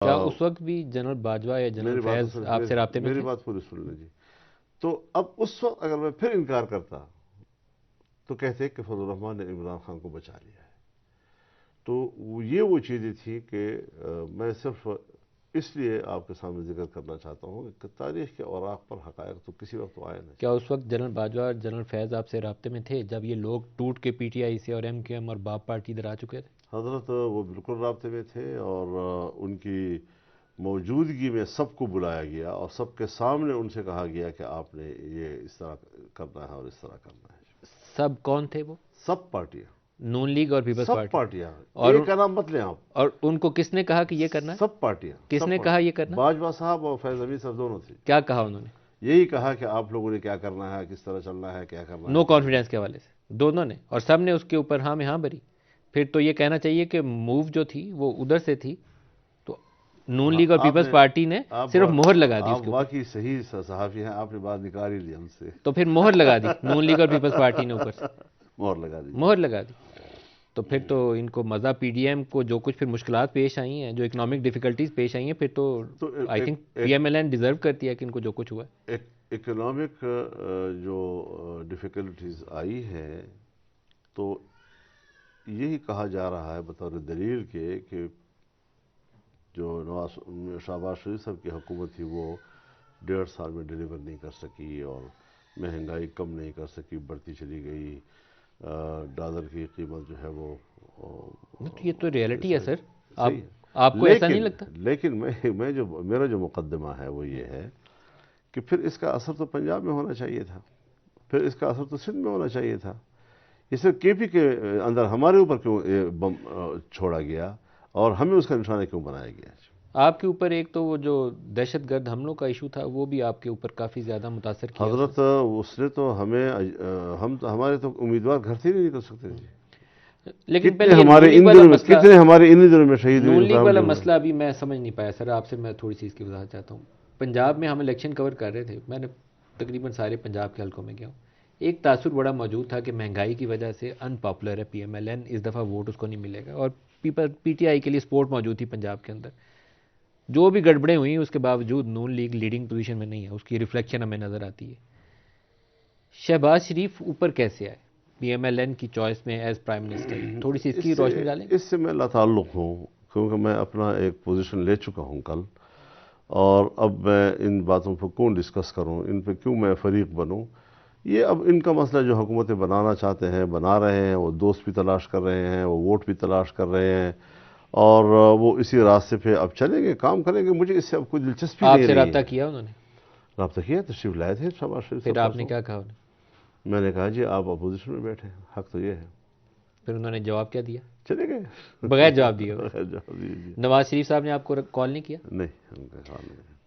کیا اس وقت بھی جنرل باجوہ یا جنرل فیض آپ سے رابطے میں میری تھے؟ بات پوری سن لیں جی. تو اب اس وقت اگر میں پھر انکار کرتا تو کہتے کہ فضل الرحمان نے عمران خان کو بچا لیا ہے. تو یہ وہ چیزیں تھیں کہ میں صرف اس لیے آپ کے سامنے ذکر کرنا چاہتا ہوں کہ تاریخ کے اوراق پر حقائق تو کسی وقت تو آئے نہیں. کیا اس وقت جنرل باجوہ اور جنرل فیض آپ سے رابطے میں تھے جب یہ لوگ ٹوٹ کے پی ٹی آئی سے اور ایم کیو ایم اور باپ پارٹی ادھر آ چکے تھے؟ حضرت وہ بالکل رابطے میں تھے، اور ان کی موجودگی میں سب کو بلایا گیا اور سب کے سامنے ان سے کہا گیا کہ آپ نے یہ اس طرح کرنا ہے اور اس طرح کرنا ہے. سب کون تھے وہ؟ سب پارٹیاں، نون لیگ اور پیپلز سب پارٹی؟ پارٹیاں، اور ایک کا نام مت لیں آپ. اور ان کو کس نے کہا کہ یہ کرنا ہے؟ سب پارٹیاں. کس نے کہا یہ کرنا؟ باجوہ صاحب اور فیض حمید صاحب دونوں تھے. کیا کہا انہوں نے؟ یہی کہا کہ آپ لوگوں نے کیا کرنا ہے، کس طرح چلنا ہے، کیا کرنا ہے. نو کانفیڈنس کے حوالے سے دونوں نے، اور سب نے اس کے اوپر ہاں میں ہاں بھری. پھر تو یہ کہنا چاہیے کہ موو جو تھی وہ ادھر سے تھی، تو نون لیگ اور پیپلز پارٹی نے صرف مہر لگا دی اس کے آپ اوپر. واقعی صحیح صحافی ہیں، آپ نے بات نکال ہی لی ہم سے. تو پھر مہر لگا دی نون لیگ اور پیپلز پارٹی نے اوپر سے مہر لگا دی. مہر لگا دی. تو پھر تو ان کو مزہ پی ڈی ایم کو جو کچھ پھر مشکلات پیش آئی ہیں، جو اکنامک ڈیفیکلٹیز پیش آئی ہیں، پھر تو I think P M L N deserve کرتی ہے کہ ان کو جو کچھ ہوا ہے. اکنامک جو ڈیفیکلٹیز آئی ہیں، تو یہی کہا جا رہا ہے بطور دلیل کے کہ جو شہباز شریف صاحب کی حکومت تھی وہ 1.5 سال میں ڈیلیور نہیں کر سکی، اور مہنگائی کم نہیں کر سکی، بڑھتی چلی گئی. ڈالر کی قیمت جو ہے وہ یہ تو ریئلٹی ہے سر. صحیح ہے. آپ کو ایسا نہیں لگتا؟ لیکن میرا جو مقدمہ ہے وہ یہ ہے کہ پھر اس کا اثر تو پنجاب میں ہونا چاہیے تھا، پھر اس کا اثر تو سندھ میں ہونا چاہیے تھا. یہ صرف کے پی کے اندر ہمارے اوپر کیوں بم چھوڑا گیا اور ہمیں اس کا نشانہ کیوں بنایا گیا؟ آپ کے اوپر ایک تو وہ جو دہشت گرد حملوں کا ایشو تھا وہ بھی آپ کے اوپر کافی زیادہ متاثر کیا. حضرت اس نے تو ہمارے تو امیدوار گھر سے ہی نہیں نکل سکتے تھے. لیکن کتنے ہمارے ان دنوں میں شہید نون لیگ والا ہوئے. مسئلہ ابھی میں سمجھ نہیں پایا سر. آپ سے میں تھوڑی سی اس کی وضاحت چاہتا ہوں. پنجاب میں ہم الیکشن کور کر رہے تھے، میں نے تقریباً سارے پنجاب کے حلقوں میں گیا ہوں. ایک تاثر بڑا موجود تھا کہ مہنگائی کی وجہ سے ان پاپولر ہے پی ایم ایل این، اس دفعہ ووٹ اس کو نہیں ملے گا. اور پی ٹی آئی کے لیے سپورٹ موجود تھی پنجاب کے اندر. جو بھی گڑبڑیں ہوئی اس کے باوجود نون لیگ لیڈنگ پوزیشن میں نہیں ہے، اس کی ریفلیکشن ہمیں نظر آتی ہے. شہباز شریف اوپر کیسے آئے پی ایم ایل این کی چوائس میں ایز پرائم منسٹر؟ تھوڑی سی اس کی روشنی ڈالیں. اس سے میں لاتعلق ہوں، کیونکہ میں اپنا ایک پوزیشن لے چکا ہوں کل، اور اب میں ان باتوں پر کیوں ڈسکس کروں، ان پہ کیوں میں فریق بنوں. یہ اب ان کا مسئلہ، جو حکومتیں بنانا چاہتے ہیں بنا رہے ہیں، وہ دوست بھی تلاش کر رہے ہیں، وہ ووٹ بھی تلاش کر رہے ہیں، اور وہ اسی راستے پہ اب چلیں گے، کام کریں گے. مجھے اس سے اب کوئی دلچسپی نہیں آپ رہی. سے رابطہ کیا انہوں نے؟ رابطہ کیا، تشریف لائے تھے شہباز شریف صاحب. پھر آپ نے کیا کہا انہیں؟ میں نے کہا جی آپ اپوزیشن میں بیٹھے ہیں، حق تو یہ ہے. پھر انہوں نے جواب کیا دیا؟ چلے گئے بغیر جواب دیے. بغیر جواب دیے. نواز شریف صاحب نے آپ کو کال نہیں کیا؟ نہیں، ان کا کال نہیں.